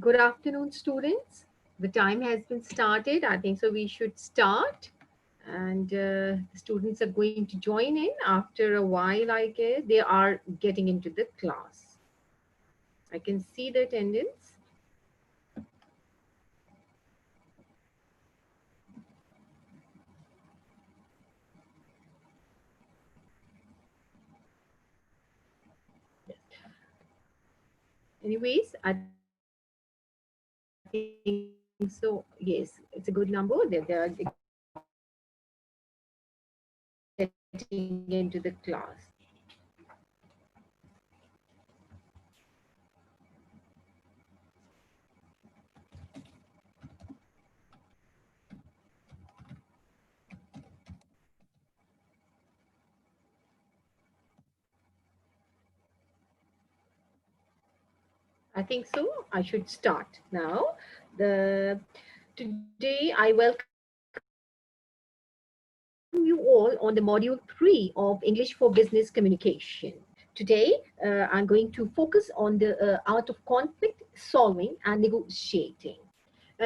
Good afternoon, students. The time has been started. I think so. We should start. And the students are going to join in after a while, I guess. They are getting into the class. I can see the attendance. Anyways, I think so. Yes, it's a good number. They are getting into the class. I think so. I should start now. The Today I welcome you all on the module 3 of English for Business Communication. Today I'm going to focus on the art of conflict solving and negotiating.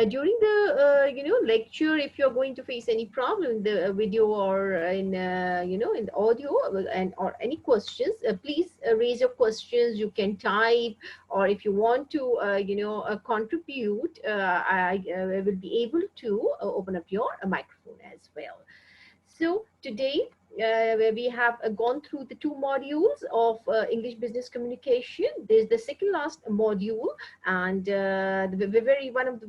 During the lecture, if you're going to face any problem in the video or in the audio and or any questions, please raise your questions. You can type, or if you want to contribute, I will be able to open up your microphone as well. So today we have gone through the two modules of English business communication. There's the second last module, and the very one of the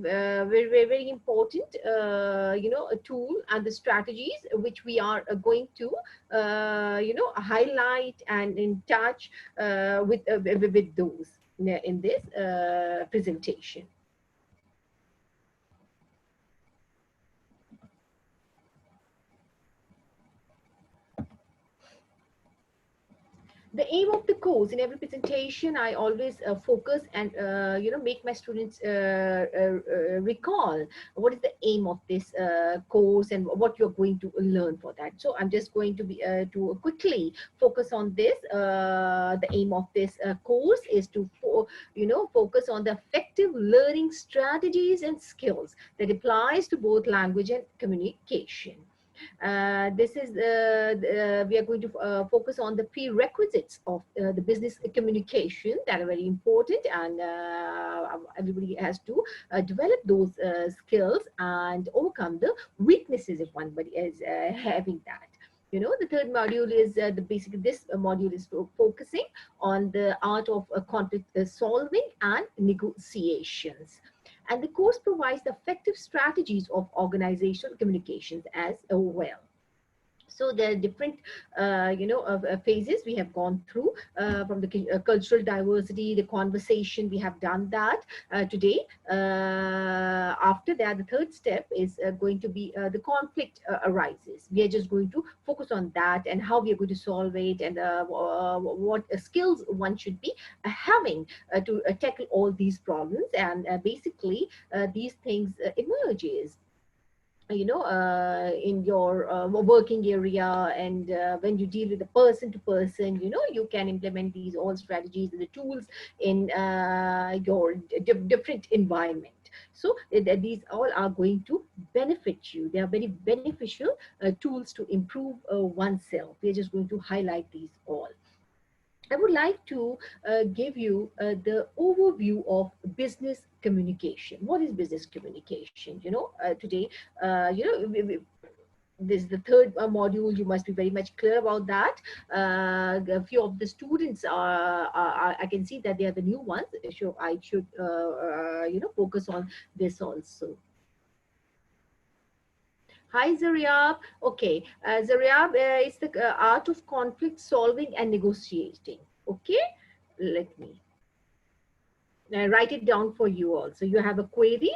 very important a tool and the strategies which we are going to highlight and in touch with those in this presentation. The aim of the course in every presentation, I always focus and make my students recall what is the aim of this course and what you're going to learn for that. So I'm just going to be to quickly focus on this. The aim of this course is to focus on the effective learning strategies and skills that applies to both language and communication. This is we are going to focus on the prerequisites of the business communication that are very important, and everybody has to develop those skills and overcome the weaknesses if one is having that. The third module is the basically this module is focusing on the art of conflict solving and negotiations. And the course provides the effective strategies of organizational communications as well. So there are different phases we have gone through, from the cultural diversity, the conversation. We have done that today. After that, the third step is going to be the conflict arises. We are just going to focus on that and how we are going to solve it, and what skills one should be having to tackle all these problems, and basically these things emerges in your working area, and when you deal with the person to person, you can implement these all strategies and the tools in your different environment. So these all are going to benefit you. They are very beneficial tools to improve oneself. We are just going to highlight these all. I would like to give you the overview of business communication. What is business communication? Today, this is the third module. You must be very much clear about that. A few of the students I can see that they are the new ones. So I should, focus on this also. Hi, Zariab. Okay, Zariab is the art of conflict solving and negotiating. Okay, let me write it down for you also. You have a query?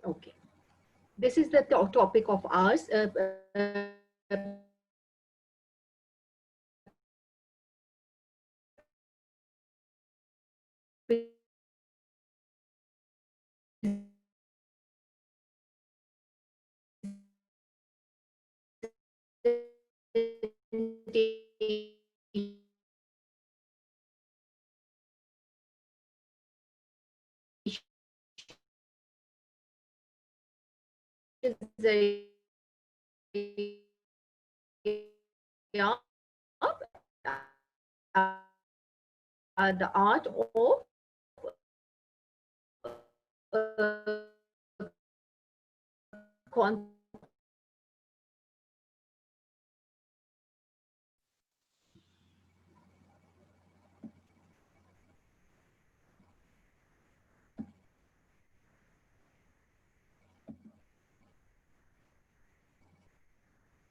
Okay. This is the topic of ours.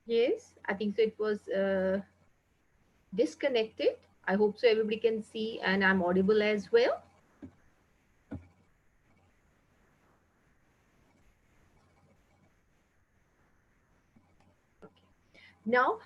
Yes, I think so. It was disconnected. I hope so. Everybody can see, and I'm audible as well. Now,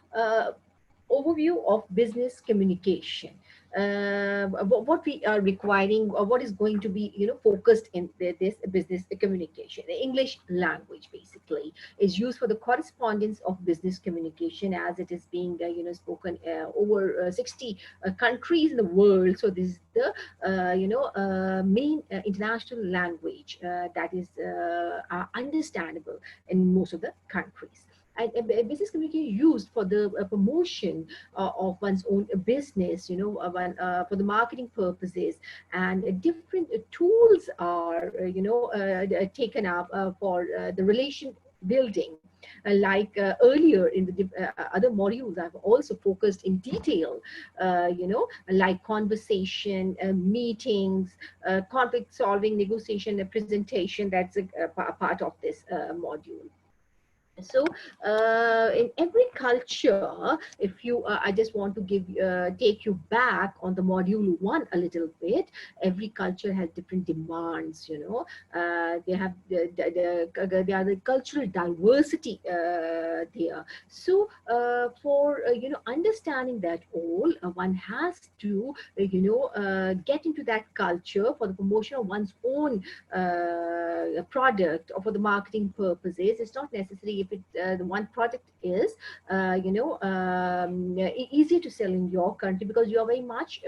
overview of business communication. What we are requiring, or what is going to be, focused in this business communication. The English language basically is used for the correspondence of business communication, as it is being, spoken over 60 countries in the world. So this is the, main international language that is understandable in most of the countries. And business communication used for the promotion of one's own business, for the marketing purposes, and different tools are, taken up for the relation building. Like earlier in the other modules, I've also focused in detail, like conversation, meetings, conflict solving, negotiation, presentation. That's a part of this module. So in every culture, if you I just want to give take you back on the module one a little bit. Every culture has different demands, they have they are the cultural diversity there. So for understanding that all, one has to get into that culture for the promotion of one's own product, or for the marketing purposes. It's not necessary if it the one product is easy to sell in your country, because you are very much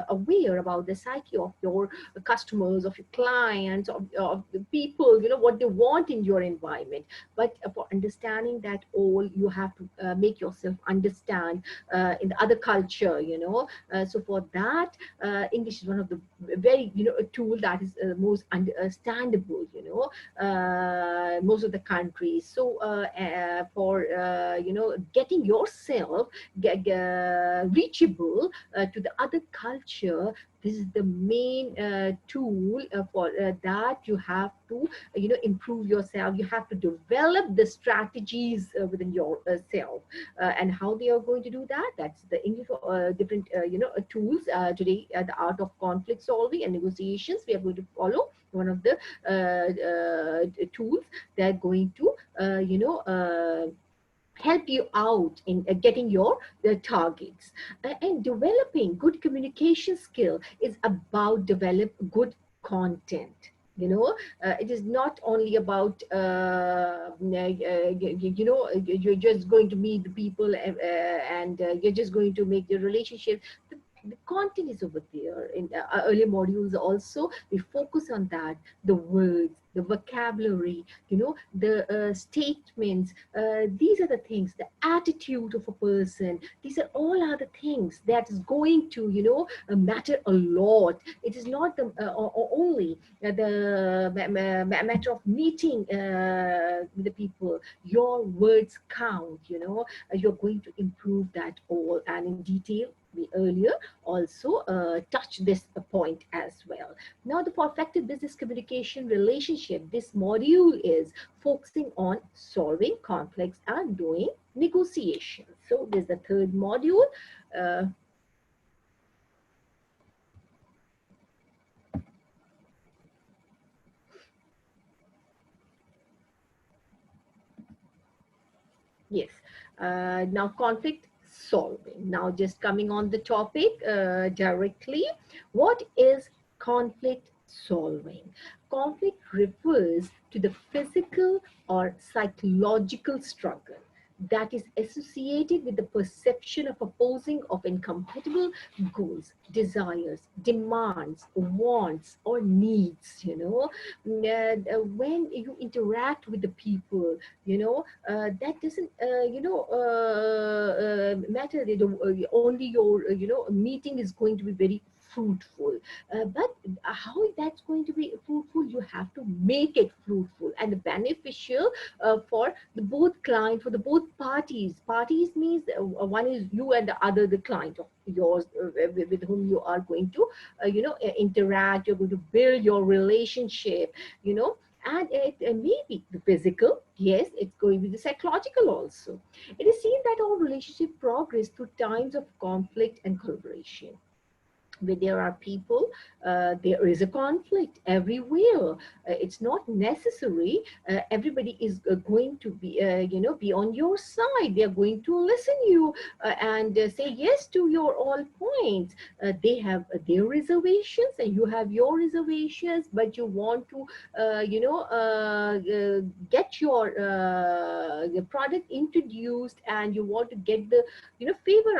aware about the psyche of your customers, of your clients, of the people, what they want in your environment. But for understanding that all, you have to make yourself understand in the other culture. So for that, English is one of the very, a tool that is most understandable, most of the countries. So for getting yourself reachable to the other culture, this is the main tool for that. You have to improve yourself. You have to develop the strategies within yourself, and how they are going to do that. That's the English different tools today. The art of conflict solving and negotiations, we are going to follow one of the tools. They're going to help you out in getting your targets. And developing good communication skill is about develop good content. It is not only about you're just going to meet the people, and you're just going to make the relationship. The content is over there. In earlier modules also, we focus on that. The words, the vocabulary, the statements. These are the things, the attitude of a person. These are all other things that is going to, matter a lot. It is not the only the matter of meeting with the people. Your words count. You're going to improve that all, and in detail. We earlier also touched this point as well. Now, the perfected business communication relationship, this module is focusing on solving conflicts and doing negotiations. So there's the third module. Uh, yes. Now, conflict solving. Now, just coming on the topic directly, what is conflict solving? Conflict refers to the physical or psychological struggle that is associated with the perception of opposing of incompatible goals, desires, demands, wants, or needs. When you interact with the people, that doesn't matter. Only your meeting is going to be very fruitful, but how that's going to be fruitful, you have to make it fruitful and beneficial for the both client, for the both parties means one is you and the other the client of yours, with whom you are going to interact, you're going to build your relationship, you know and it may be the physical, yes, it's going to be the psychological also. It is seen that our relationship progress through times of conflict and collaboration. Where there are people, there is a conflict everywhere. It's not necessary everybody is going to be be on your side. They are going to listen you and say yes to your all points. They have their reservations and you have your reservations, but you want to get your product introduced, and you want to get the favor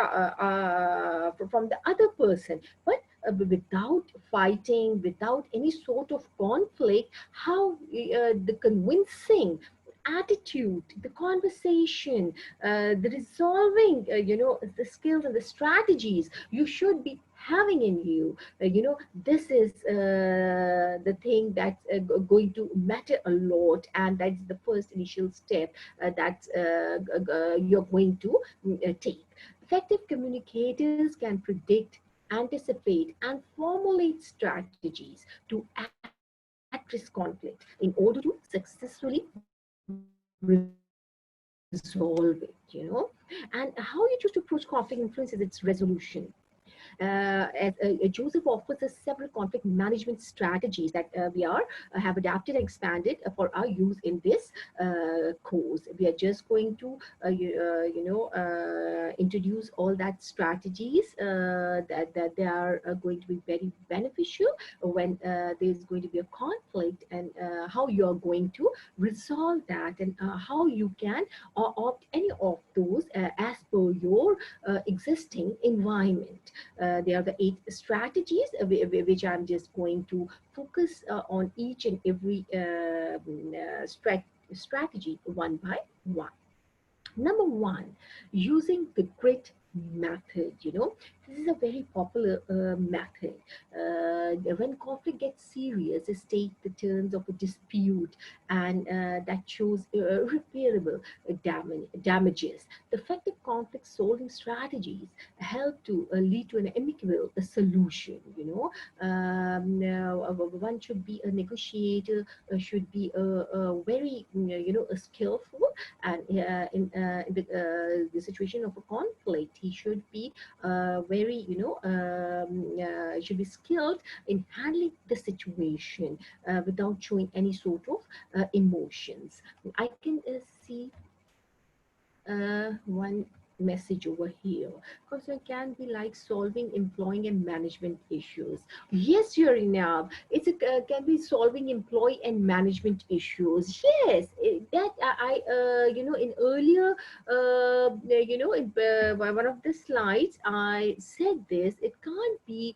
from the other person. But without fighting, without any sort of conflict, how the convincing attitude, the conversation, the resolving, the skills and the strategies you should be having in you. This is the thing that's going to matter a lot, and that's the first initial step that you're going to take. Effective communicators can predict, anticipate, and formulate strategies to address conflict in order to successfully resolve it. And how you choose to approach conflict influences its resolution. Joseph offers us several conflict management strategies that we are have adapted and expanded for our use in this course. We are just going to introduce all that strategies that they are going to be very beneficial when there's going to be a conflict, and how you are going to resolve that, and how you can opt any of those as per your existing environment. There are the 8 strategies which I'm just going to focus on each and every strategy one by one. Number one, using the grit method. This is a very popular method. When conflict gets serious, it takes the turns of a dispute, and that shows irreparable damages. The effective conflict solving strategies help to lead to an amicable solution. One should be a negotiator, should be a very skillful, and in the situation of a conflict, he should be very should be skilled in handling the situation without showing any sort of emotions. I can see one message over here. Concern can be like solving, employing, and management issues. Yes, you're enough. It's can be solving employee and management issues. Yes, that I in earlier in one of the slides I said this. It can't be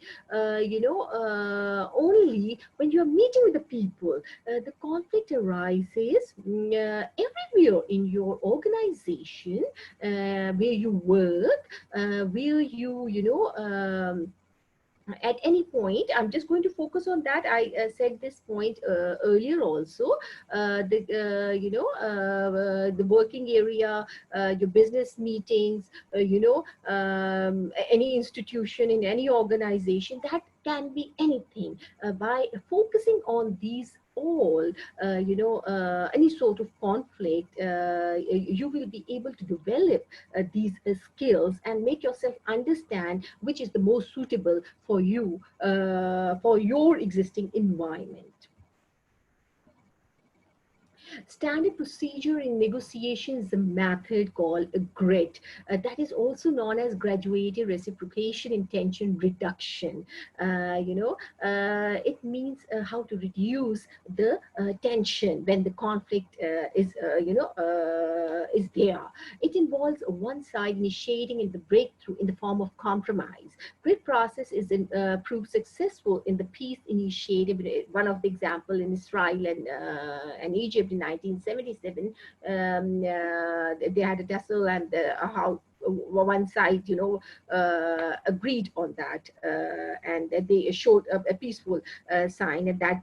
only when you're meeting with the people. The conflict arises everywhere in your organization, where you work, where you at any point. I'm just going to focus on that. I said this point earlier also. The working area, your business meetings, any institution in any organization, that can be anything. By focusing on these all, any sort of conflict, you will be able to develop these skills and make yourself understand which is the most suitable for you, for your existing environment. Standard procedure in negotiation is a method called a GRIT. That is also known as graduated reciprocation intention reduction. It means how to reduce the tension when the conflict is there. It involves one side initiating in the breakthrough in the form of compromise. GRIT process is proved successful in the peace initiative. One of the example in Israel and Egypt in 1977, they had a tussle, and how one side, agreed on that, and they showed a peaceful sign, and that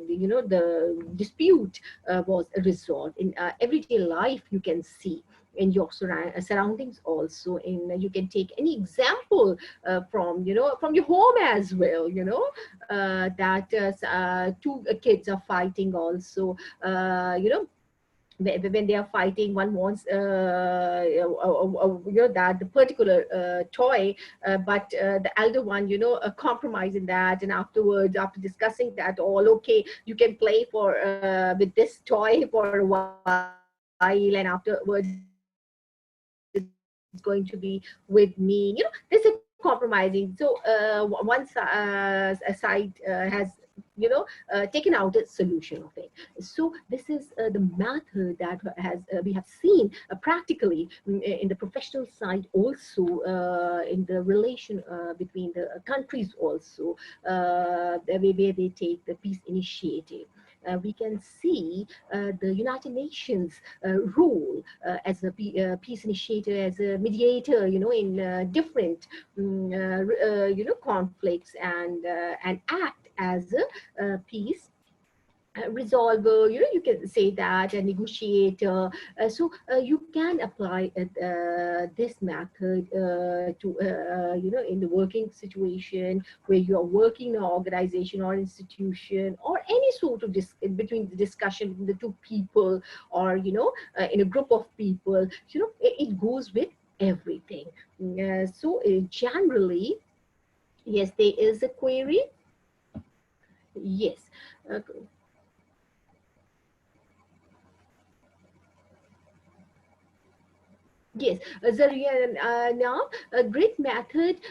the dispute was resolved. In everyday life, you can see in your surroundings also. In you can take any example from your home as well. That two kids are fighting also. When they are fighting, one wants that the particular toy, but the elder one, compromise in that, and afterwards, after discussing that all, okay, you can play for with this toy for a while, and afterwards it's going to be with me. There's a compromising. So one side has taken out a solution of it. So this is the method that has we have seen practically in the professional side, also in the relation between the countries also, where they take the peace initiative. We can see the United Nations role as a peace initiator, as a mediator, in different conflicts, and act as a peace resolver. You can say that a negotiator. So you can apply this method to in the working situation, where you are working in an organization or institution, or any sort of between the discussion between the two people, or in a group of people. It goes with everything. Generally, yes, there is a query. Yes. uh, Yes, Zarian, now a great method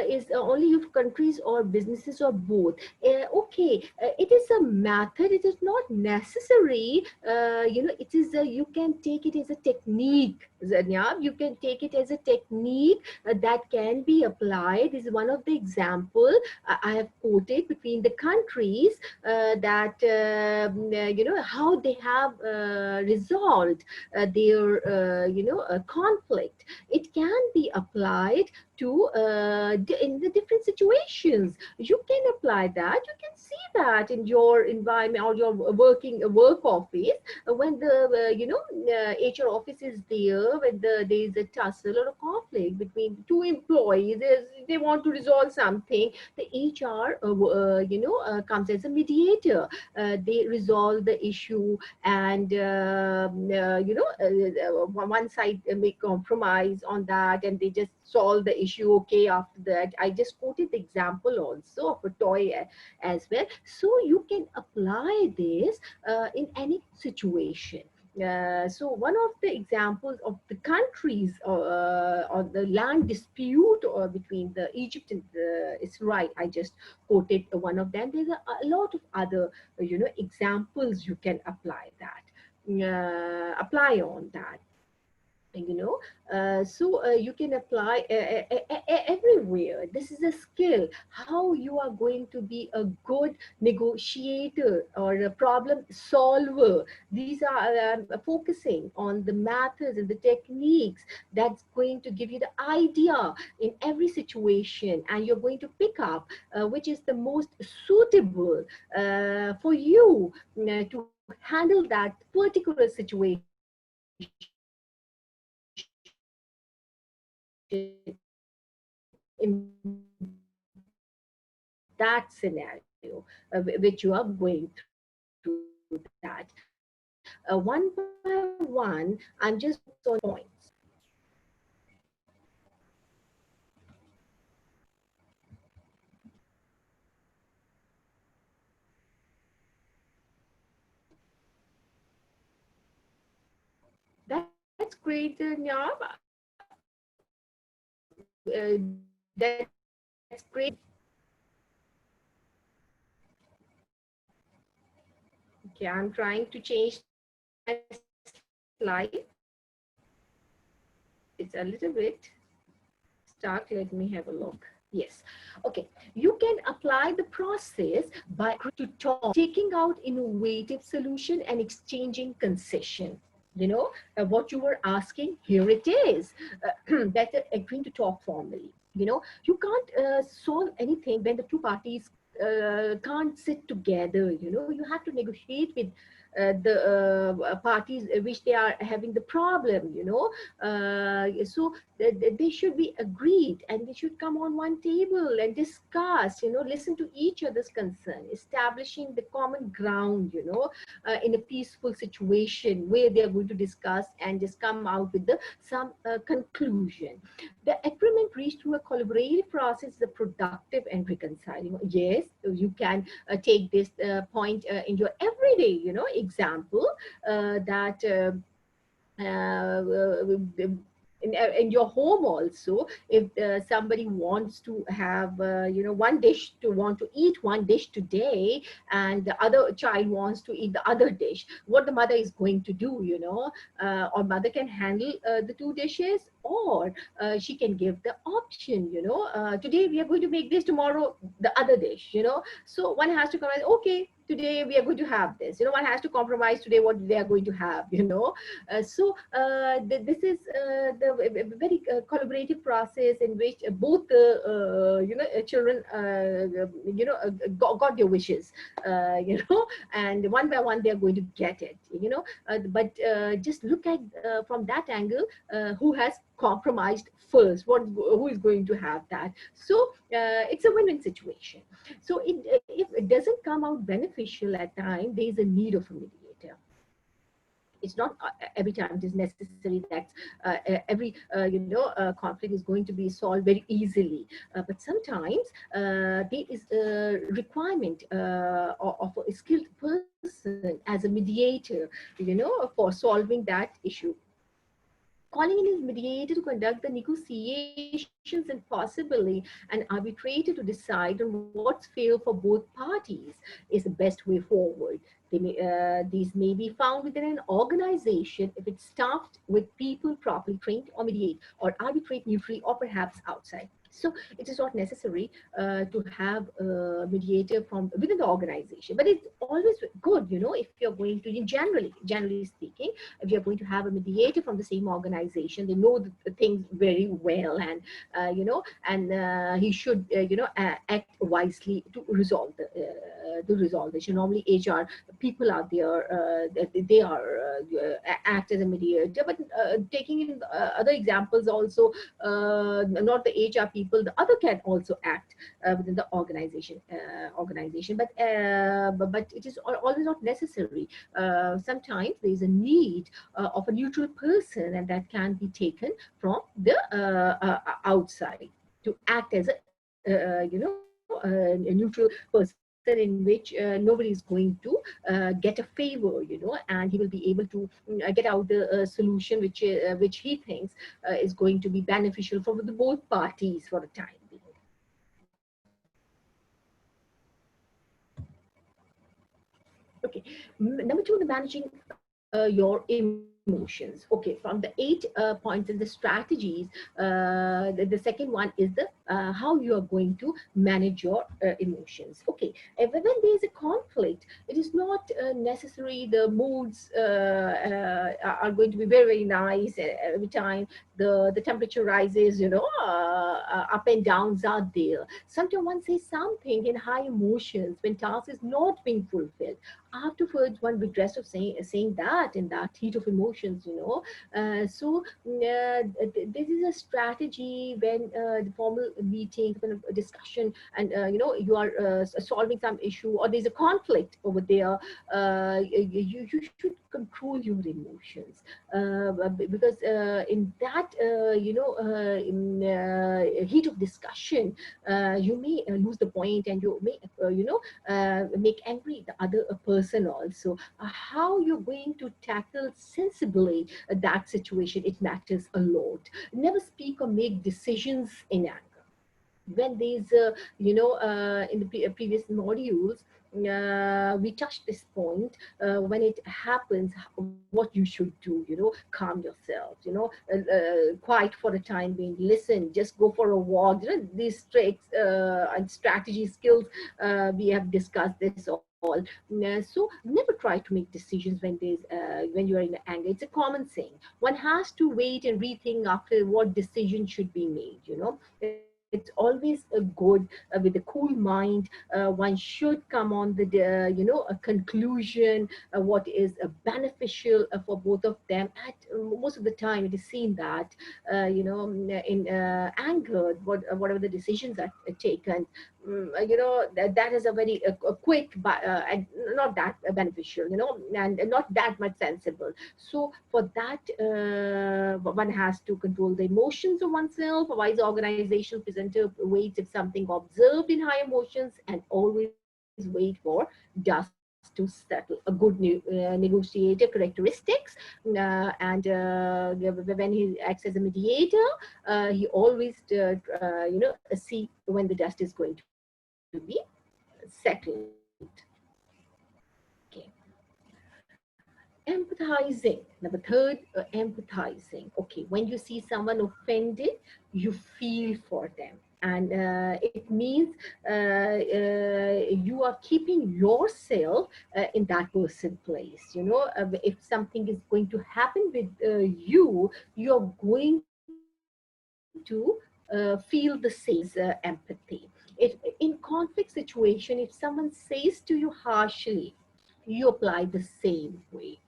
is only if countries or businesses or both. Okay, it is a method. It is not necessary. It is you can take it as a technique. Zanya, you can take it as a technique that can be applied. This is one of the example I have quoted between the countries, that how they have resolved their conflict. It can be applied to in the different situations. You can apply that. You can see that in your environment or your work office, when the HR office is there, when there is a tussle or a conflict between two employees. They want to resolve something. The HR comes as a mediator. They resolve the issue, and one side make compromise on that, and they just solve the issue. Okay, after that, I just quoted the example also of a toy as well. So you can apply this in any situation. So one of the examples of the countries on the land dispute between the Egypt and Israel, I just quoted one of them. There's a lot of other examples you can apply on that. You can apply everywhere. This is a skill, how you are going to be a good negotiator or a problem solver. These are focusing on the methods and the techniques that's going to give you the idea in every situation, and you're going to pick up which is the most suitable for you to handle that particular situation in that scenario which you are going through that. One by one, I'm just on points. great, Nyam. That's great. Okay, I'm trying to change my slide. It's a little bit stuck. Let me have a look. Yes. Okay. You can apply the process by to talk, taking out innovative solution and exchanging concession. What you were asking, here it is. That agreeing to talk formally. You can't solve anything when the two parties can't sit together. You have to negotiate with the parties which they are having the problem. So they should be agreed, and they should come on one table and discuss, listen to each other's concern, establishing the common ground, in a peaceful situation where they are going to discuss and just come out with some conclusion. The agreement reached through a collaborative process is productive and reconciling. Yes, you can take this point in your everyday, example, that in your home also, if somebody wants to have one dish, to want to eat one dish today, and the other child wants to eat the other dish, what the mother is going to do, or mother can handle the two dishes, or she can give the option, today we are going to make this, tomorrow the other dish, so one has to come and, okay, today we are going to have this, one has to compromise today what they are going to have, this is the very collaborative process in which both children got their wishes, and one by one they are going to get it, but just look at from that angle, who has compromised first, who is going to have that. So it's a win-win situation. So if it doesn't come out beneficial at time, there is a need of a mediator. It's not every time it is necessary that every conflict is going to be solved very easily, but sometimes there is a requirement of a skilled person as a mediator, for solving that issue. Calling in a mediator to conduct the negotiations and possibly an arbitrator to decide on what's fair for both parties is the best way forward. These may be found within an organization if it's staffed with people properly trained, or mediate or arbitrate neutrally, or perhaps outside. So it is not necessary to have a mediator from within the organization, but it's always good, if you're going to, generally speaking, if you're going to have a mediator from the same organization, they know the things very well, and he should act wisely to resolve to resolve this. Normally HR people are there, they are act as a mediator, but taking in other examples also, not the HR people, the other can also act within the organization, but it is always not necessary. Sometimes there is a need of a neutral person, and that can be taken from the outside to act as a neutral person, in which nobody is going to get a favor, and he will be able to get out the solution which he thinks is going to be beneficial for the both parties for the time being. Okay, number two, the managing your emotions. Okay, from the 8 points and the strategies, the second one is the how you are going to manage your emotions. Okay, when there is a conflict, it is not necessary the moods are going to be very, very nice every time. The temperature rises, up and downs are there. Sometimes one says something in high emotions when task is not being fulfilled. Afterwards one regrets of saying that in that heat of emotions, this is a strategy when the formal meeting, kind of a discussion, and you are solving some issue, or there's a conflict over there, you should control your emotions, because in that heat of discussion, you may lose the point, and you may make angry the other person also. How you're going to tackle sensibly that situation, it matters a lot. Never speak or make decisions in anger. When there's in the previous modules, we touched this point. When it happens, what you should do, calm yourself, quiet for a time being, listen, just go for a walk, these tricks and strategy skills, we have discussed this all. So never try to make decisions when you are in anger. It's a common saying. One has to wait and rethink after what decision should be made. It's always a good, with a cool mind. One should come on a conclusion, what is beneficial for both of them. At most of the time, it is seen that in anger, whatever the decisions are taken, that is a very quick, but and not that beneficial, and not that much sensible. So for that, one has to control the emotions of oneself. A wise organizational presenter waits if something observed in high emotions, and always wait for dust to settle. A good negotiator characteristics, and when he acts as a mediator, he always see when the dust is going to be settled. Okay. Empathizing. Number third, empathizing. Okay, when you see someone offended, you feel for them. And it means you are keeping yourself in that person's place. If something is going to happen with you, you're going to feel the same. Empathy. If in conflict situation, if someone says to you harshly, you apply the same way,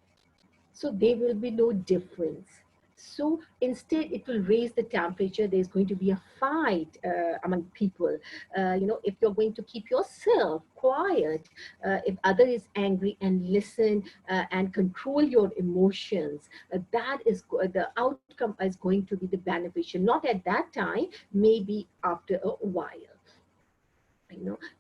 so there will be no difference. So instead it will raise the temperature. There's going to be a fight among people. If you're going to keep yourself quiet, if other is angry, and listen and control your emotions, that is the outcome is going to be the beneficial, not at that time, maybe after a while.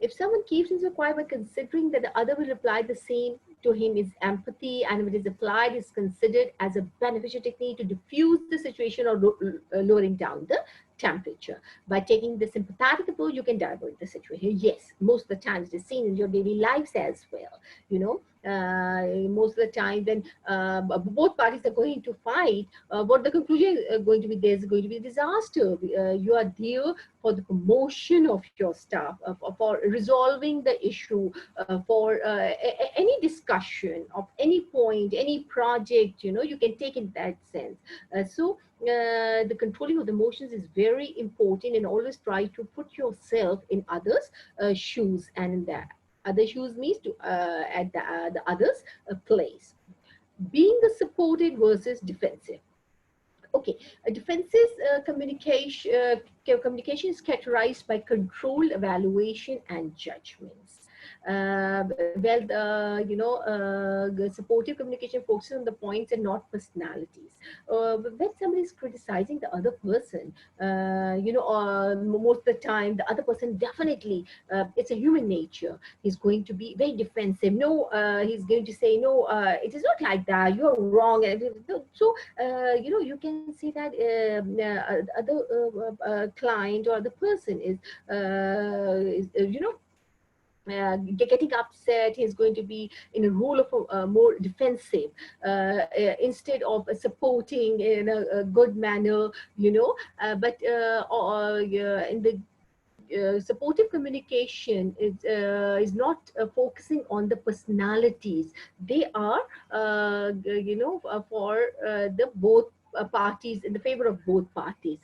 If someone keeps himself quiet by considering that the other will reply the same to him, is empathy, and if it is applied, is considered as a beneficial technique to diffuse the situation, or lowering down the temperature. By taking the sympathetic approach, you can divert the situation. Yes, most of the times it is seen in your daily lives as well. Most of the time when both parties are going to fight, what the conclusion is going to be, there's going to be a disaster. You are there for the promotion of your staff, for resolving the issue, for any discussion of any point, any project, you can take in that sense. So the controlling of the emotions is very important, and always try to put yourself in others' shoes, and in that other shoes means to at the others' place. Being the supported versus defensive. Okay, a defensive communication is characterized by controlled evaluation and judgments. The supportive communication focuses on the points and not personalities. When somebody is criticizing the other person, most of the time, the other person definitely, it's a human nature. He's going to be very defensive. No, he's going to say, no, it is not like that. You're wrong. So, you can see that other client or the person is getting upset. He's going to be in a role of more defensive, instead of supporting in a good manner, but in the supportive communication is not focusing on the personalities. They are for the both parties, in the favor of both parties.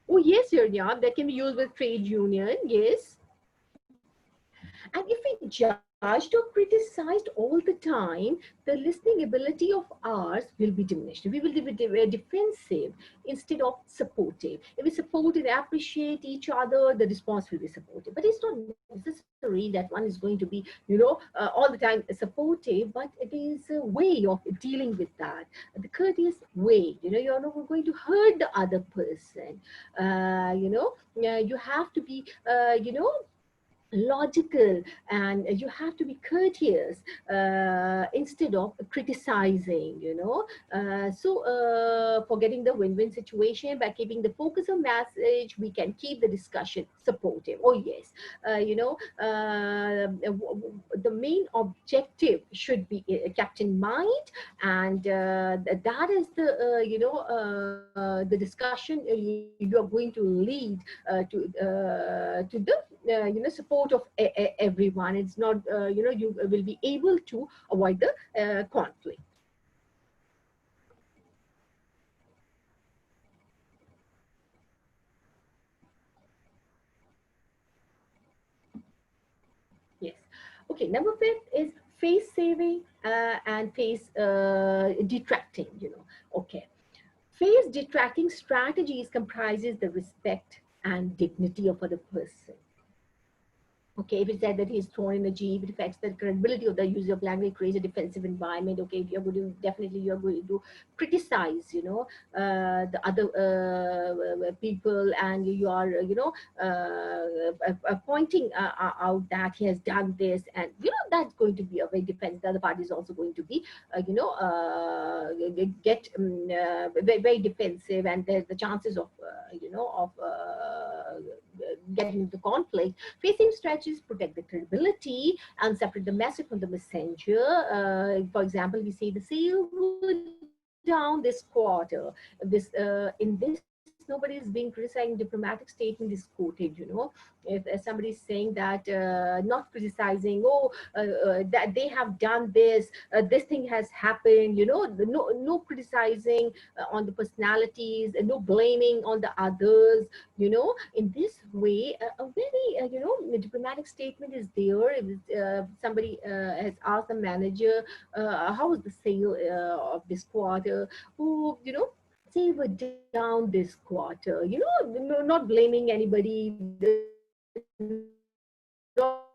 Oh yes, Yurnia, that can be used with trade union. Yes. And if we jump judged or criticized all the time, the listening ability of ours will be diminished. We will be defensive instead of supportive. If we support and appreciate each other, the response will be supportive. But it's not necessary that one is going to be, all the time supportive, but it is a way of dealing with that. The courteous way, you're not going to hurt the other person. You have to be, logical, and you have to be courteous instead of criticizing, for getting the win-win situation, by keeping the focus of message, we can keep the discussion supportive. Oh yes, the main objective should be kept in mind, and that is the discussion you are going to lead to the support of everyone. It's not, you will be able to avoid the conflict. Yes. Okay, number fifth is face saving and face detracting, okay. Face detracting strategies comprises the respect and dignity of other person. Okay, if it said that he's thrown in a jeep, it affects the credibility of the user of language, creates a defensive environment. Okay, if you're going to, definitely you're going to criticize, the other people, and you are, pointing out that he has done this, and that's going to be a very defense. The other party is also going to be, get very defensive, and there's the chances of, getting into conflict. Facing stretches protect the credibility and separate the message from the messenger. For example, we say the sale were down this quarter. In this, nobody is being criticizing. Diplomatic statement is quoted. If somebody is saying that, not criticizing, that they have done this, this thing has happened. No criticizing on the personalities, no blaming on the others. In this way, a very diplomatic statement is there. If somebody has asked the manager, how was the sale of this quarter? Oh, sales were down this quarter. Not blaming anybody, not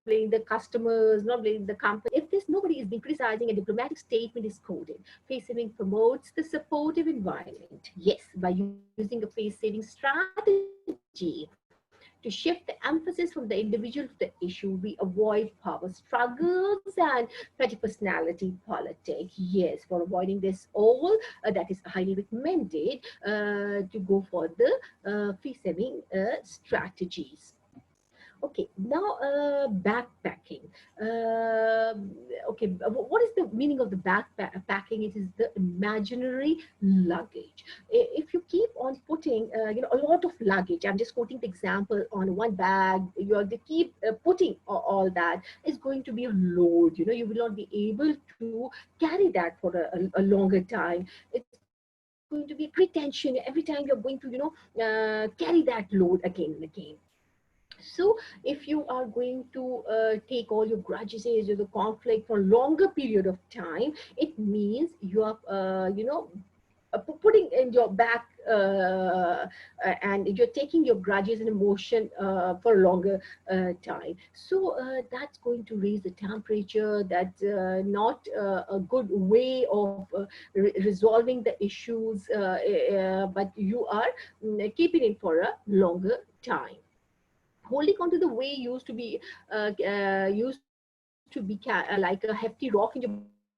blaming the customers, not blaming the company. If this nobody is being criticizing, a diplomatic statement is quoted. Face saving promotes the supportive environment. Yes, by using a face saving strategy to shift the emphasis from the individual to the issue, we avoid power struggles and petty personality politics. Yes, for avoiding this all, that is highly recommended to go for the face saving strategies. Okay, now backpacking. Okay, what is the meaning of the backpacking? It is the imaginary luggage. If you keep on putting, a lot of luggage, I'm just quoting the example on one bag, you have to keep putting all that, is going to be a load. You will not be able to carry that for a longer time. It's going to be a great tension every time you're going to, carry that load again and again. So if you are going to take all your grudges or the conflict for a longer period of time, it means you are, putting in your back, and you're taking your grudges and emotion for a longer time. So that's going to raise the temperature. That's not a good way of resolving the issues, but you are keeping it for a longer time. Holding on to the way used to be like a hefty rock in your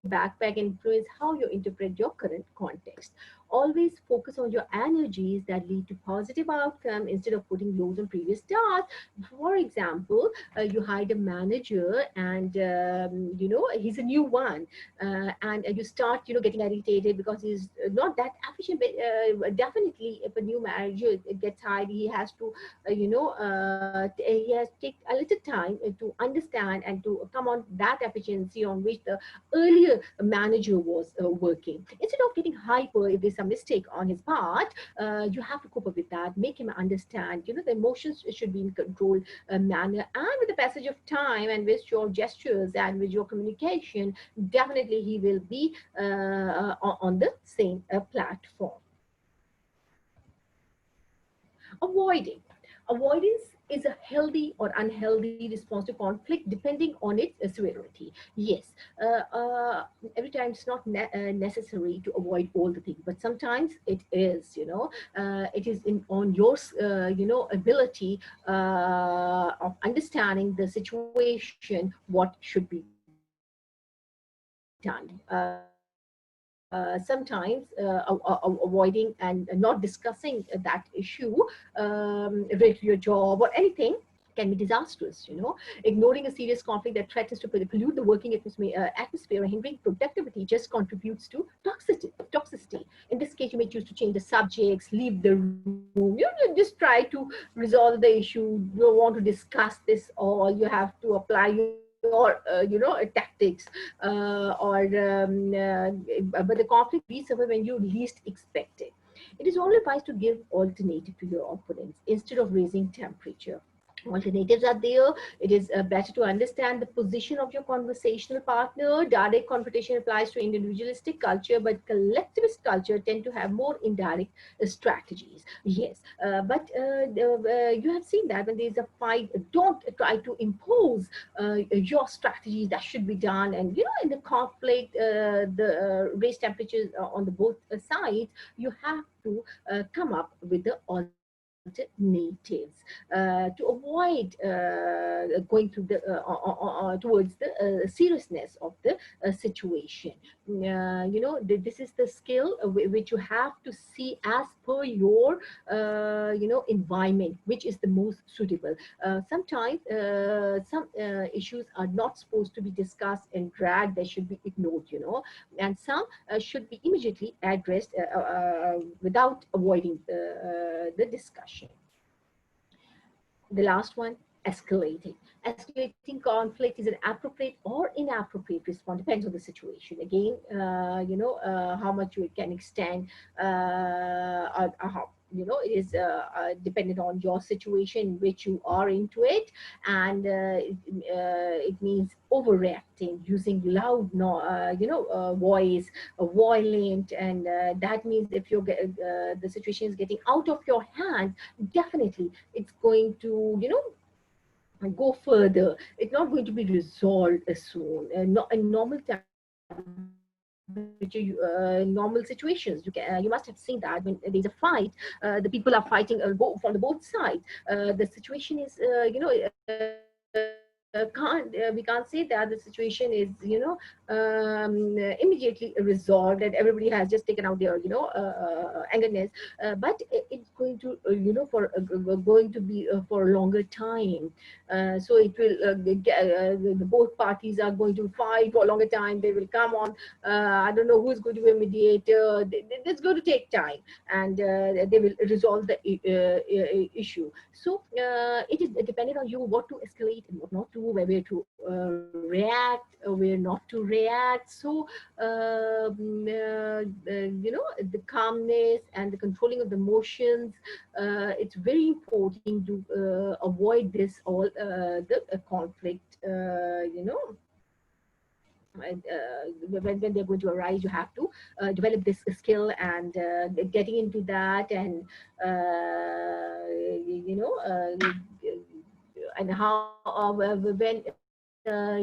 backpack and influence how you interpret your current context. Always focus on your energies that lead to positive outcome instead of putting loads on previous tasks. For example, you hired a manager, and he's a new one, and you start getting irritated because he's not that efficient. But definitely, if a new manager gets hired, he has to he has to take a little time to understand and to come on that efficiency on which the earlier manager was working. Instead of getting hyper if there's some mistake on his part, you have to cope up with that, make him understand, the emotions should be in controlled manner. And with the passage of time and with your gestures and with your communication, definitely he will be on the same platform. Avoiding. Avoidance is a healthy or unhealthy response to conflict depending on its severity. Yes, every time it's not necessary to avoid all the things, but sometimes it is, it is in on your, ability of understanding the situation, what should be done. Sometimes avoiding and not discussing that issue related to your job or anything can be disastrous. Ignoring a serious conflict that threatens to pollute the working atmosphere and hindering productivity just contributes to toxicity. In this case, you may choose to change the subjects, leave the room. Just try to resolve the issue. You don't want to discuss this all. You have to apply your tactics, but the conflict resurfaces when you least expect it. It is always advised to give alternative to your opponents instead of raising temperature. Alternatives are there. It is better to understand the position of your conversational partner. Direct confrontation applies to individualistic culture, but collectivist culture tend to have more indirect strategies. Yes, but you have seen that when there is a fight, don't try to impose your strategies that should be done. And in the conflict, the raise temperatures on the both sides, you have to come up with the alternatives to avoid going to the towards the seriousness of the situation. This is the skill which you have to see as per your environment, which is the most suitable. Sometimes some issues are not supposed to be discussed and dragged; they should be ignored. And some should be immediately addressed without avoiding the discussion. The last one, escalating. Escalating conflict is an appropriate or inappropriate response, depends on the situation. Again, how much you can extend, how, it is dependent on your situation in which you are into it. And it means overreacting, using loud voice, violent. And that means if the situation is getting out of your hand, definitely it's going to go further. It's not going to be resolved as soon. Not in normal temperature, normal situations. You must have seen that when there's a fight, the people are fighting from the both sides. The situation is, we can't say that the situation is, immediately resolved and everybody has just taken out their, angerness. But it's going to, going to be for a longer time. So it will, the both parties are going to fight for a longer time. They will come on. I don't know who is going to be a mediator. It's going to take time, and they will resolve the issue. So it is dependent on you what to escalate and what not to, where to react, where not to react. So the calmness and the controlling of the emotions, it's very important to avoid this all the conflict. When they're going to arise, you have to develop this skill and getting into that. And and how when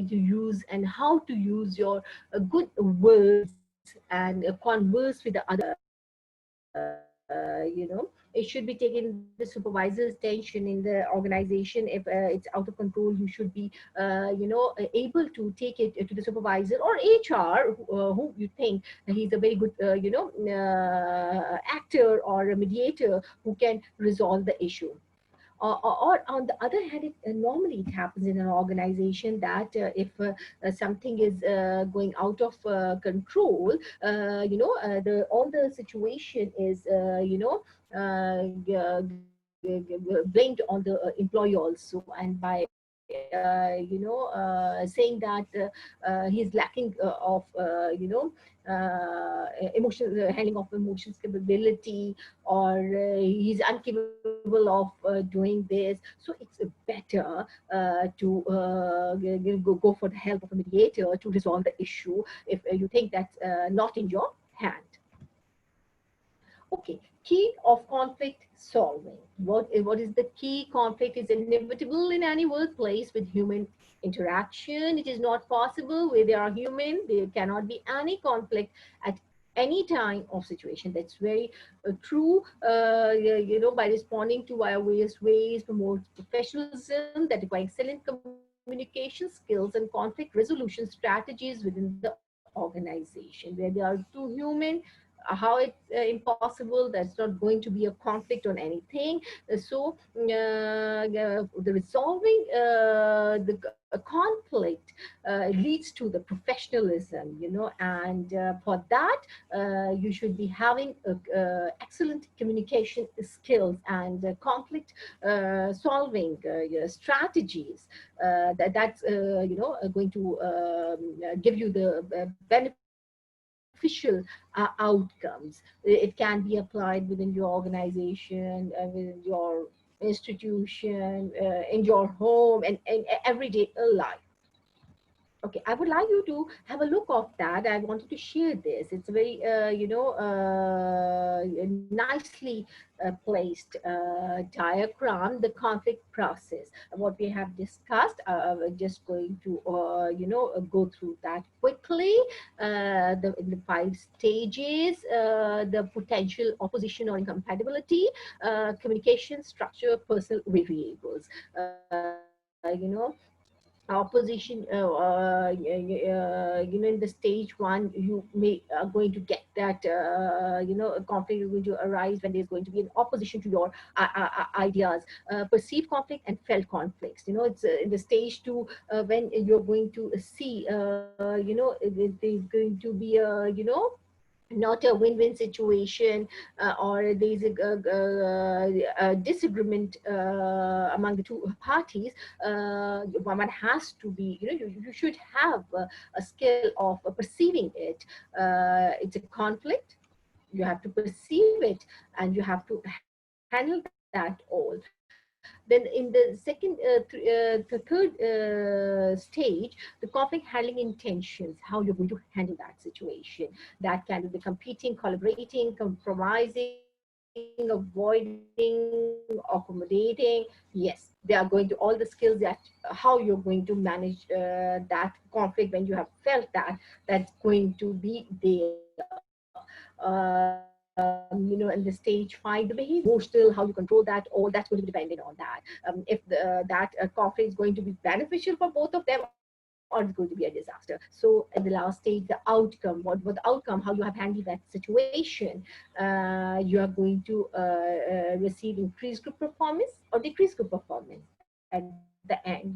you use and how to use your good words and converse with the other. It should be taken the supervisor's attention in the organization. If it's out of control, you should be able to take it to the supervisor or HR, who you think he's a very good actor or a mediator who can resolve the issue. Or on the other hand, normally it happens in an organization that if something is going out of control, the all the situation is blamed on the employee also. And by saying that he's lacking of emotional handling of emotions capability, or he's incapable of doing this. So it's better to go for the help of a mediator to resolve the issue if you think that's not in your hand. Okay, key of conflict solving. What is the key? Conflict is inevitable in any workplace with human interaction. It is not possible where there are human, there cannot be any conflict at any time of situation. That's very true. By responding to our various ways, promote professionalism that require excellent communication skills and conflict resolution strategies within the organization. Where there are two human, how it's impossible, that's not going to be a conflict on anything. The resolving the conflict leads to the professionalism, and for that you should be having excellent communication skills and conflict solving strategies that's going to give you the beneficial outcomes. It can be applied within your organization, within your institution, in your home, and in everyday life. Okay, I would like you to have a look of that. I wanted to share this. It's a very, nicely placed diagram, the conflict process. What we have discussed, we're just going to, go through that quickly. In the five stages, the potential opposition or incompatibility, communication structure, personal variables. Opposition in the stage one, you may are going to get that a conflict is going to arise when there's going to be an opposition to your ideas, perceived conflict and felt conflicts. It's in the stage two, when you're going to see there's going to be not a win-win situation, or there's a disagreement among the two parties. One has to be, you should have a skill of perceiving it. It's a conflict, you have to perceive it, and you have to handle that all. Then in the second the third stage, the conflict handling intentions, how you're going to handle that situation. That can be the competing, collaborating, compromising, avoiding, accommodating. Yes, they are going to all the skills that how you're going to manage that conflict when you have felt that. That's going to be there. In the stage five, the behavior, emotional, how you control that, all that's going to be dependent on that. If that conflict is going to be beneficial for both of them, or it's going to be a disaster. So in the last stage, the outcome, what the outcome, how you have handled that situation. You are going to receive increased group performance or decreased group performance at the end.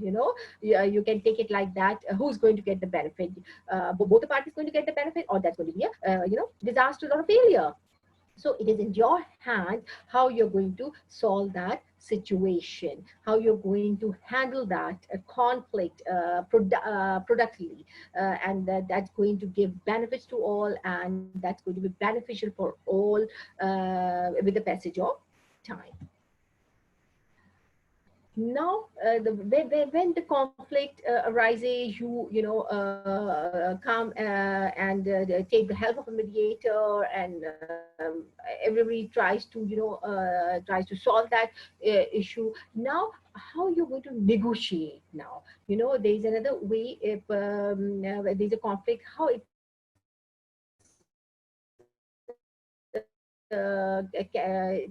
You can take it like that. Who's going to get the benefit? Both the parties going to get the benefit, or that's going to be a disaster or a failure. So it is in your hand how you're going to solve that situation, how you're going to handle that conflict productively, and that's going to give benefits to all, and that's going to be beneficial for all with the passage of time. Now when the conflict arises, come and take the help of a mediator, and everybody tries to tries to solve that issue. Now how you're going to negotiate. Now there's another way. If there's a conflict, how it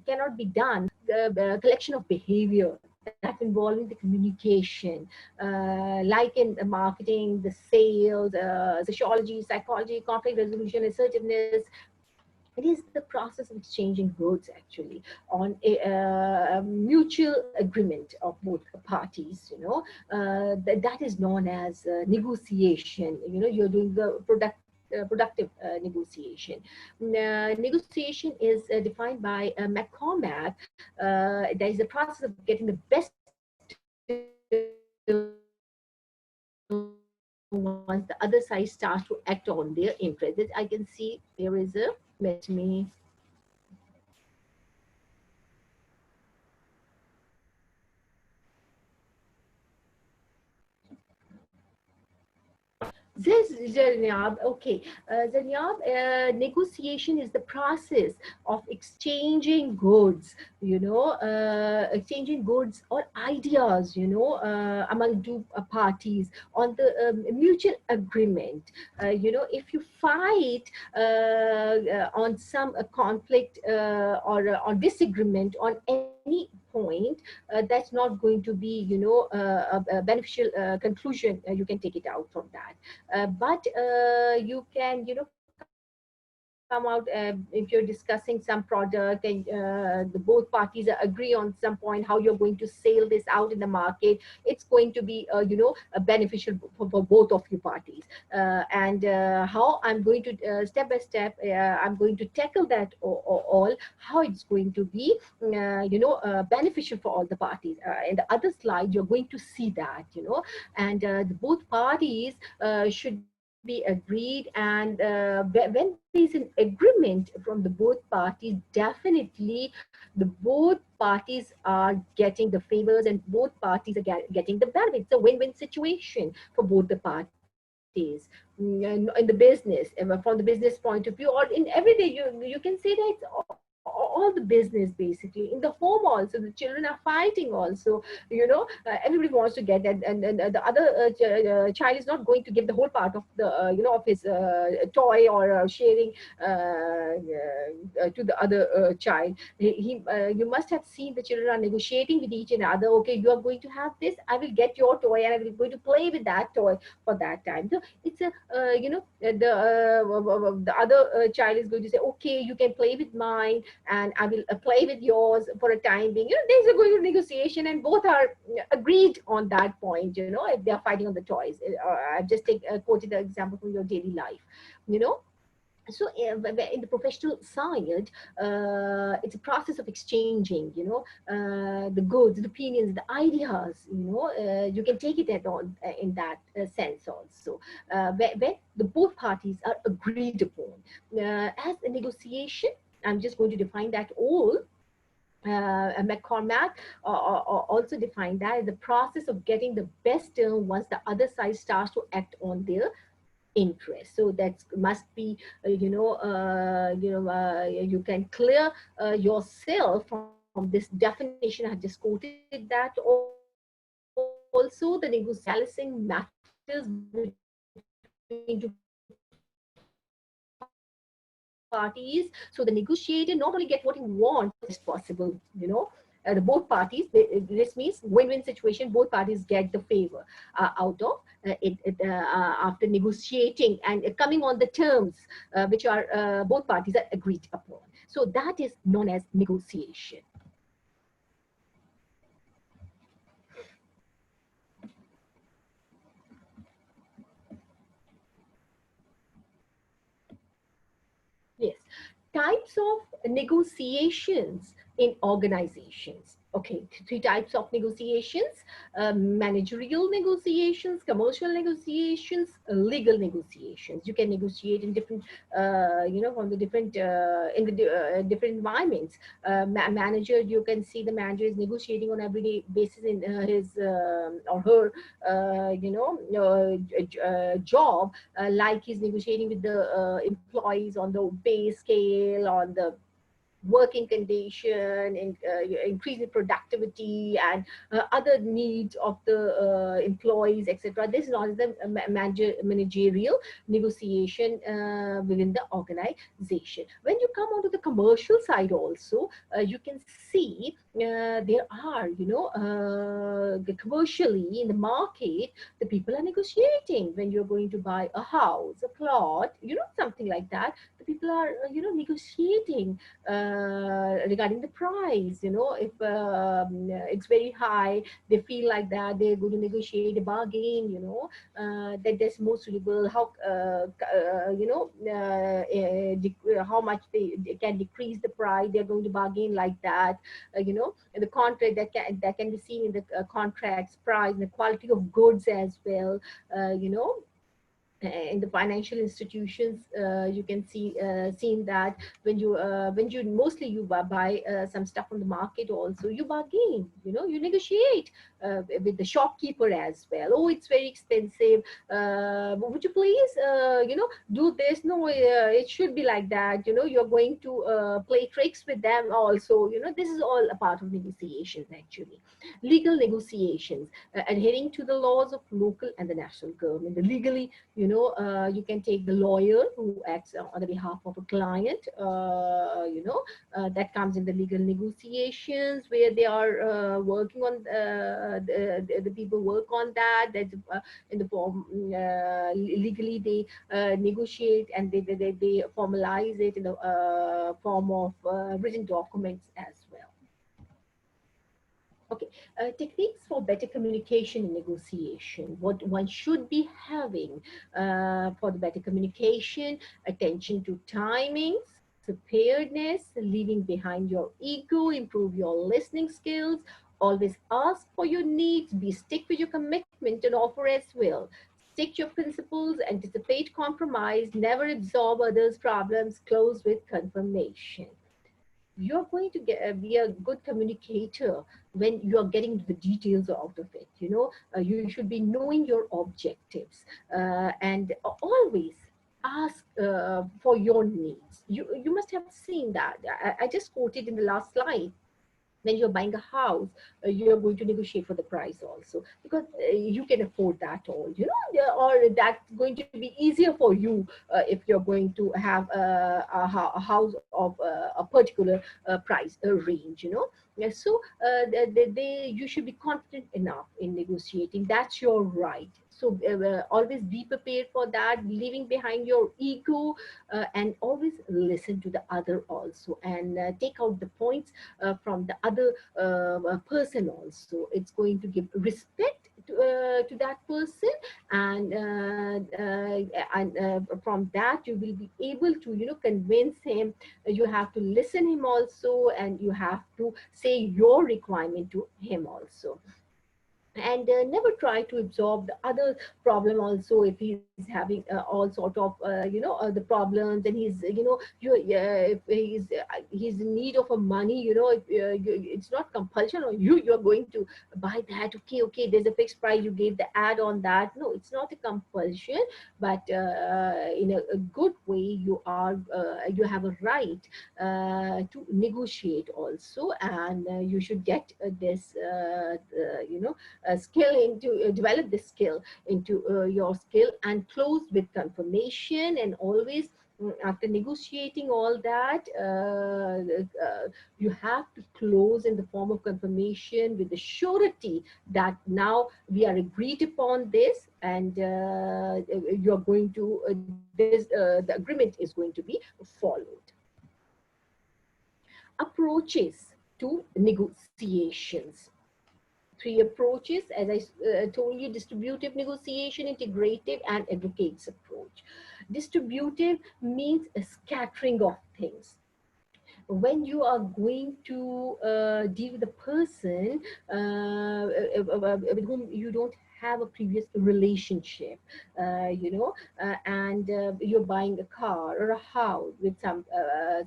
cannot be done. The collection of behavior that's involving the communication, like in the marketing, the sales, sociology, psychology, conflict resolution, assertiveness. It is the process of exchanging goods actually on a mutual agreement of both parties. That is known as negotiation. You're doing the productive negotiation. Negotiation is defined by McCormack. There is a process of getting the best once the other side starts to act on their interest. I can see there is a, let me, this Zainab, okay. Zainab, negotiation is the process of exchanging goods, exchanging goods or ideas, among two parties on the mutual agreement. If you fight on some conflict or on disagreement on any point, that's not going to be, a beneficial conclusion. You can take it out from that. But you can, come out if you're discussing some product and the both parties agree on some point how you're going to sell this out in the market. It's going to be, beneficial for both of you parties. And how I'm going to step by step, I'm going to tackle that all, how it's going to be, beneficial for all the parties. In the other slide, you're going to see that, and the both parties should be agreed, and when there is an agreement from the both parties, definitely the both parties are getting the favors and both parties are getting the benefits. It's a win-win situation for both the parties. In the business, from the business point of view, or in everyday, you can say that it's all the business basically. In the home also, the children are fighting also, everybody wants to get, and the other child is not going to give the whole part of the of his toy, or sharing to the other child. You must have seen the children are negotiating with each another. Okay, you are going to have this, I will get your toy, and I will going to play with that toy for that time. So it's a, the other child is going to say, okay, you can play with mine, and I will play with yours for a time being. There's a going to negotiation, and both are agreed on that point. If they are fighting on the toys, I've just quoted the example from your daily life. You know, so in the professional side, it's a process of exchanging, the goods, the opinions, the ideas. You can take it at all in that sense also, where the both parties are agreed upon. As a negotiation, I'm just going to define that all. McCormack also defined that as the process of getting the best term once the other side starts to act on their interest. So that must be, you can clear yourself from this definition. I just quoted that. Also, the negotiation is the process of balancing matters between two parties. So the negotiator not only get what he wants, but also get the best possible. The both parties, this means win-win situation. Both parties get the favor out of it after negotiating and coming on the terms which are both parties are agreed upon. So that is known as negotiation. Yes. Types of negotiations in organizations. Okay, three types of negotiations: managerial negotiations, commercial negotiations, legal negotiations. You can negotiate in different, from the different, in the different environments. Manager, you can see the manager is negotiating on everyday basis in his or her, job, like he's negotiating with the employees on the pay scale, on the working condition, increasing productivity, and other needs of the employees, etc. This is not the managerial negotiation within the organization. When you come onto the commercial side also, you can see there are, commercially in the market, the people are negotiating. When you're going to buy a house, a plot, something like that, people are negotiating regarding the price. If it's very high, they feel like that they're going to negotiate a bargain, that that's more suitable, how how much they can decrease the price, they're going to bargain like that. The contract that can be seen in the contracts price, the quality of goods as well. In the financial institutions, you can seen that when you mostly you buy some stuff on the market, also you bargain, you negotiate with the shopkeeper as well. Oh, it's very expensive, would you please do this? No, it should be like that. You're going to play tricks with them also. This is all a part of negotiations, actually. Legal negotiations, adhering to the laws of local and the national government. Legally, you can take the lawyer who acts on the behalf of a client. That comes in the legal negotiations, where they are working on the people work on that. That's in the form, legally they negotiate, and they formalize it in the form of written documents as well. Okay, techniques for better communication and negotiation. What one should be having for the better communication: attention to timings, preparedness, leaving behind your ego, improve your listening skills, always ask for your needs, be stick with your commitment and offer as well. Stick to your principles, anticipate compromise, never absorb others' problems, close with confirmation. You're going to be a good communicator when you're getting the details out of it. You should be knowing your objectives, and always ask for your needs. You must have seen that. I just quoted in the last slide. When you're buying a house, you're going to negotiate for the price also, because you can afford that all, or that's going to be easier for you if you're going to have a house of a particular price range. Yeah, so you should be confident enough in negotiating. That's your right. So always be prepared for that, leaving behind your ego, and always listen to the other also, and take out the points from the other person also. It's going to give respect to that person, and from that you will be able to convince him. You have to listen him also, and you have to say your requirement to him also. And never try to absorb the other problem also. If he's having all sort of the problems, and he's if he's in need of a money, it's not compulsion on you. You're going to buy that. Okay, okay, there's a fixed price, you gave the ad on that. No, it's not a compulsion, but in a good way, you have a right to negotiate also. And you should get this skill into develop this skill into your skill, and close with confirmation. And always, after negotiating all that, you have to close in the form of confirmation with the surety that now we are agreed upon this, and you're going to the agreement is going to be followed. Approaches to negotiations. Three approaches, as I told you: distributive negotiation, integrative, and advocates approach. Distributive means a scattering of things. When you are going to deal with a person with whom you don't have a previous relationship, and you're buying a car or a house with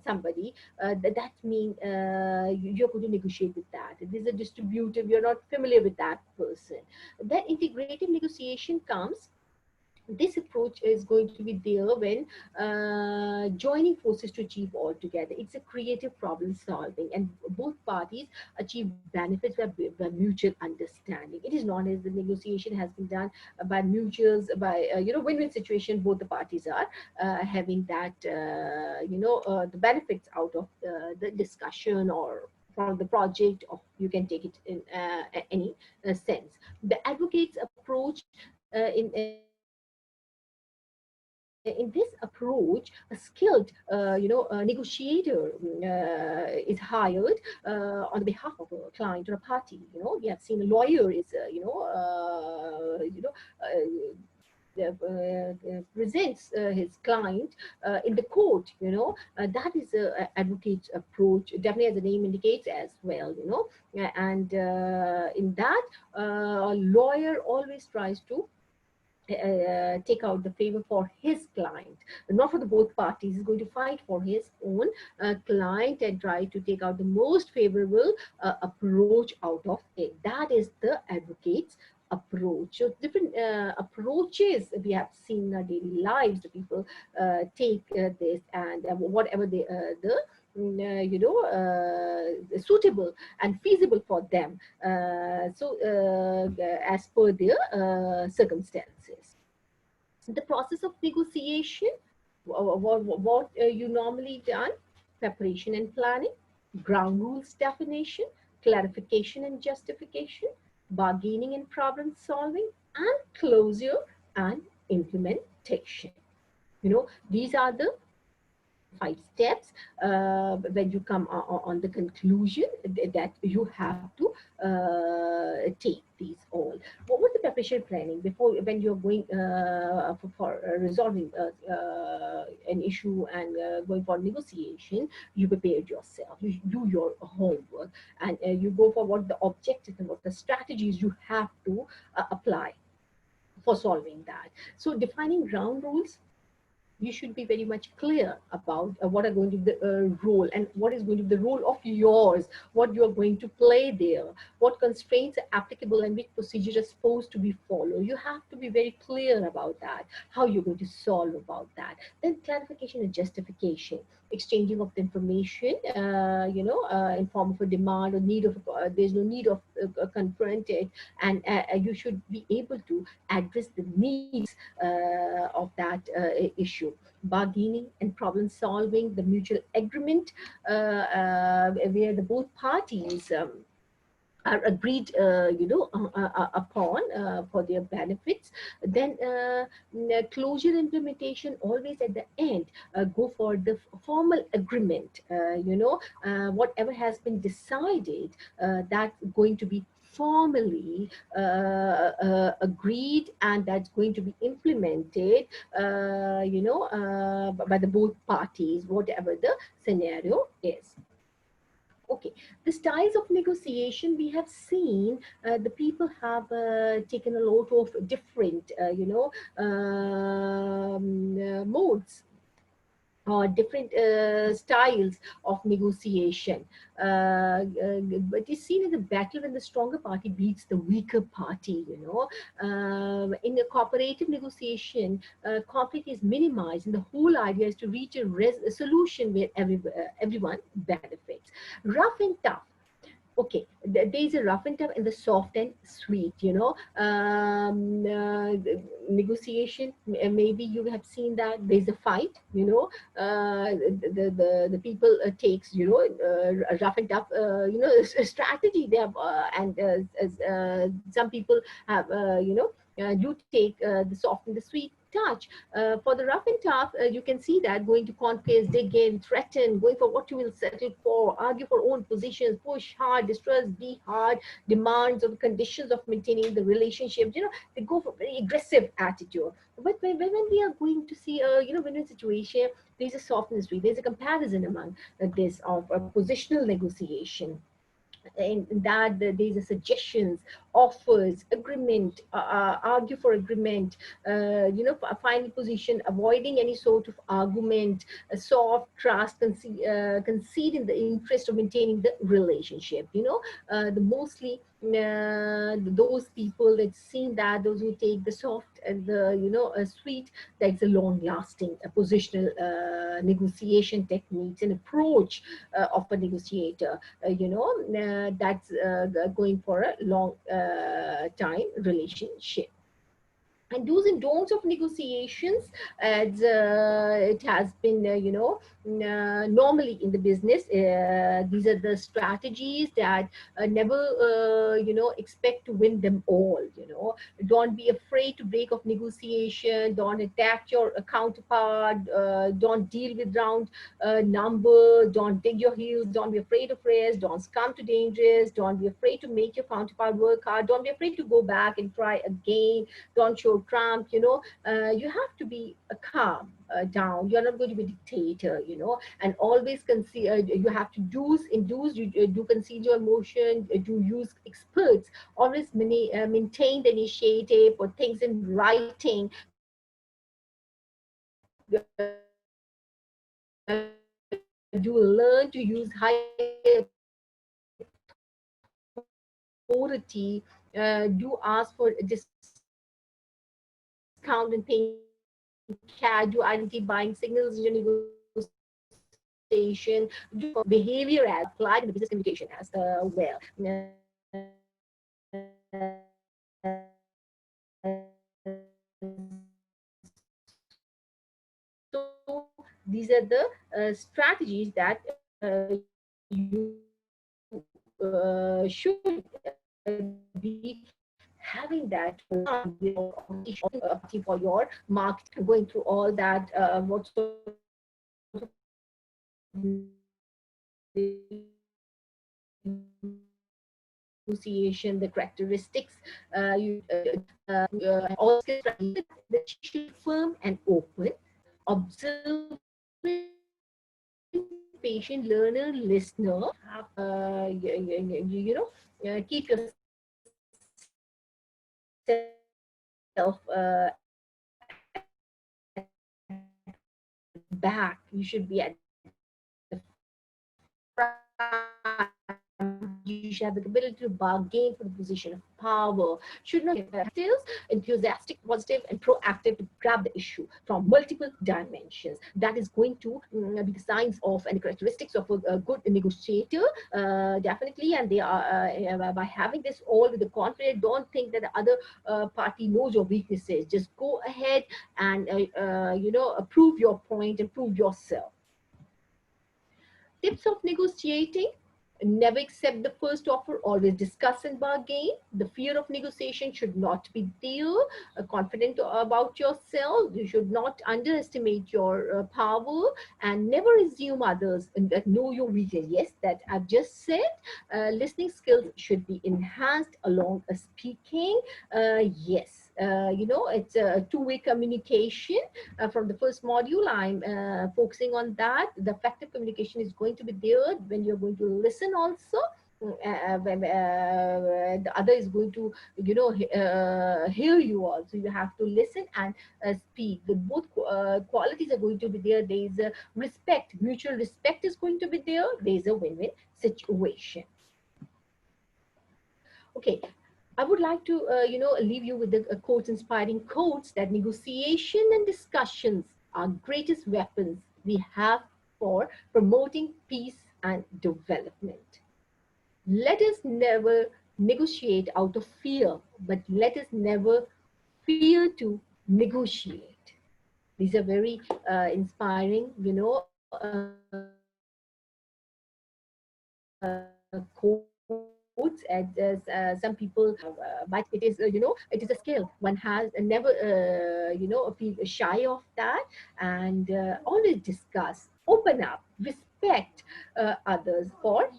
somebody, that means you're going to negotiate with that. This is a distributive, you're not familiar with that person. That integrative negotiation comes. This approach is going to be there when joining forces to achieve all together. It's a creative problem solving, and both parties achieve benefits by mutual understanding. It is not as the negotiation has been done by mutuals, by win-win situation. Both the parties are having that the benefits out of the discussion, or from the project, or you can take it in any sense. The advocates approach in in this approach, a skilled, negotiator is hired on the behalf of a client or a party. We have seen a lawyer is, presents his client in the court. That is a advocate's approach, definitely, as the name indicates as well. And in that, lawyer always tries to take out the favor for his client, not for the both parties. He's going to fight for his own client and try to take out the most favorable approach out of it. That is the advocate's approach. So different approaches we have seen in our daily lives. The people take this, and whatever the suitable and feasible for them, as per their circumstances. The process of negotiation, what you normally done: preparation and planning, ground rules definition, clarification and justification, bargaining and problem solving, and closure and implementation. These are the 5 steps when you come on the conclusion that you have to take these all. What was the preparation planning before, when you're going for resolving an issue and going for negotiation? You prepared yourself, you do your homework, and you go for what the objectives and what the strategies you have to apply for solving that. So defining ground rules, you should be very much clear about what are going to be the role, and what is going to be the role of yours, what you are going to play there, what constraints are applicable, and which procedure is supposed to be followed. You have to be very clear about that, how you're going to solve about that. Then clarification and justification, exchanging of the information, in form of a demand or need of, there's no need of confront it, and you should be able to address the needs of that issue. Bargaining and problem solving, the mutual agreement where the both parties are agreed, upon for their benefits. Then closure implementation, always at the end, go for the formal agreement. Whatever has been decided, that's going to be formally agreed, and that's going to be implemented, by the both parties, whatever the scenario is. Okay, the styles of negotiation we have seen, the people have taken a lot of different, modes or different styles of negotiation. But it's seen as a battle when the stronger party beats the weaker party. In a cooperative negotiation, conflict is minimized, and the whole idea is to reach a solution where everyone benefits. Rough and tough. Okay, there's a rough and tough and the soft and sweet. Negotiation, maybe you have seen that there's a fight. The people takes, a rough and tough, strategy. They have, and some people have, do take the soft and the sweet touch. For the rough and tough, you can see that going to confess, dig in, threaten, going for what you will settle for, argue for own positions, push hard, distress, be hard, demands of conditions of maintaining the relationship. They go for very aggressive attitude. But when we are going to see, when in a situation, there's a softness, there's a comparison among this of a positional negotiation. In that there's a suggestions, offers, agreement, argue for agreement, a final position, avoiding any sort of argument, a soft trust, concede in the interest of maintaining the relationship. The mostly those people that seen that, those who take the soft and the sweet, that's a long lasting positional negotiation techniques and approach of a negotiator. That's going for a long time relationship. and do's and don'ts of negotiations, as it has been normally in the business. These are the strategies that never expect to win them all. Don't be afraid to break off negotiation, don't attack your counterpart, don't deal with round number, don't dig your heels, don't be afraid of risk, don't succumb to dangers, don't be afraid to make your counterpart work hard, don't be afraid to go back and try again, don't show cramp. You have to be calm down. You're not going to be a dictator, and always conceal. You have to induce. You do conceal your emotion. Do use experts. Always maintain the initiative, put things in writing. Do learn to use high authority. Do ask for a discount and paying cash. Do identity buying signals in your negotiation. Do behavior as applied in the business communication as well. So these are the strategies that you should be having that alarm with your organization party for your market, going through all that what sort of negotiation, the characteristics you all the skills strategies. The teaching should be firm and open, observing, patient learner, listener. You should have the ability to bargain for the position of power. Should not skills, enthusiastic, positive, and proactive to grab the issue from multiple dimensions. That is going to be the signs of and the characteristics of a good negotiator, definitely. And they are by having this all with the confidence. Don't think that the other party knows your weaknesses. Just go ahead and prove your point and prove yourself. Tips of negotiating: never accept the first offer, always discuss and bargain. The fear of negotiation should not be there. Confident about yourself, you should not underestimate your power, and never assume others and that know your weakness. Yes, that I've just said. Listening skills should be enhanced along speaking. Yes. It's a two-way communication. From the first module, I'm focusing on that. The effective communication is going to be there when you're going to listen also. The other is going to hear you also. You have to listen and speak. The both qualities are going to be there. There is a respect, mutual respect is going to be there. There is a win-win situation. Okay, I would like to, leave you with the quotes, inspiring quotes that negotiation and discussions are greatest weapons we have for promoting peace and development. Let us never negotiate out of fear, but let us never fear to negotiate. These are very inspiring, quotes. And some people but it is a skill. One has never feel shy of that, and always discuss, open up, respect others for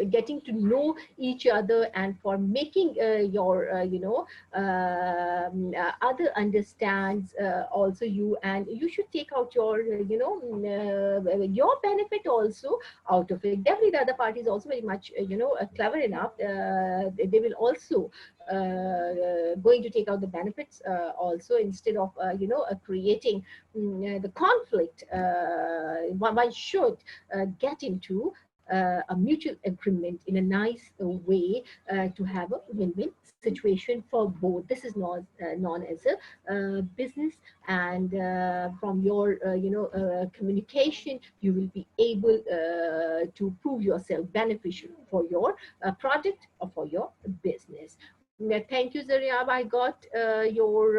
getting to know each other, and for making your other understands also you, and you should take out your your benefit also out of it. Definitely the other party is also very much clever enough. They will also going to take out the benefits also, instead of creating the conflict. One should get into a mutual agreement in a nice way to have a win-win situation for both. This is not known as a business, and from your communication, you will be able to prove yourself beneficial for your product or for your business. Thank you, Zaryab. I got your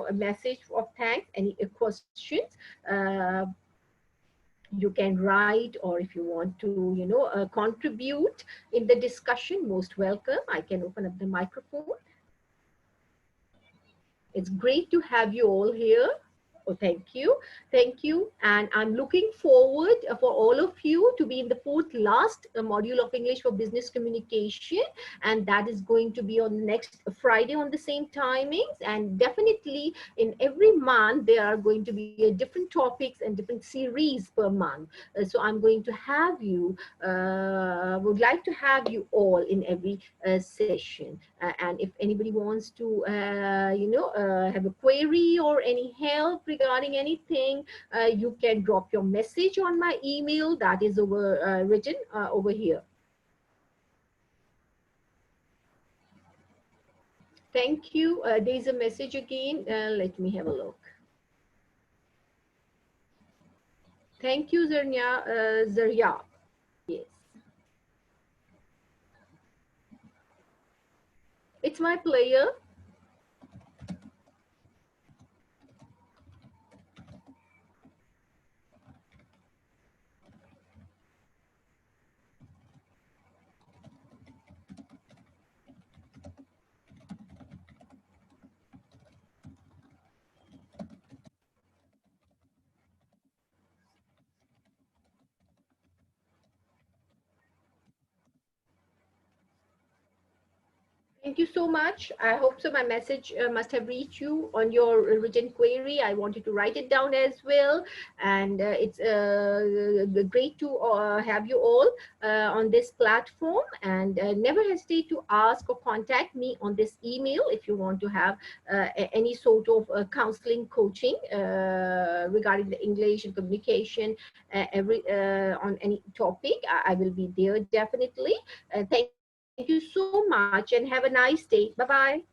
a message of thanks. Any questions? Uh, you can write, or if you want to contribute in the discussion, most welcome. I can open up the microphone. It's great to have you all here. Oh, thank you. Thank you. And I'm looking forward for all of you to be in the fourth last module of English for Business Communication. And that is going to be on the next Friday on the same timings. And definitely in every month, there are going to be different topics and different series per month. So I'm going to have you, would like to have you all in every session. And if anybody wants to, have a query or any help regarding anything, you can drop your message on my email that is written over here. Thank you. There's a message again. Let me have a look. Thank you, Zarya. Yes. It's my player. Thank you so much. I hope so. My message must have reached you on your written query. I wanted to write it down as well. And it's great to have you all on this platform. And never hesitate to ask or contact me on this email if you want to have any sort of counseling, coaching regarding the English and communication on any topic. I will be there definitely. Thank you so much and have a nice day. Bye-bye.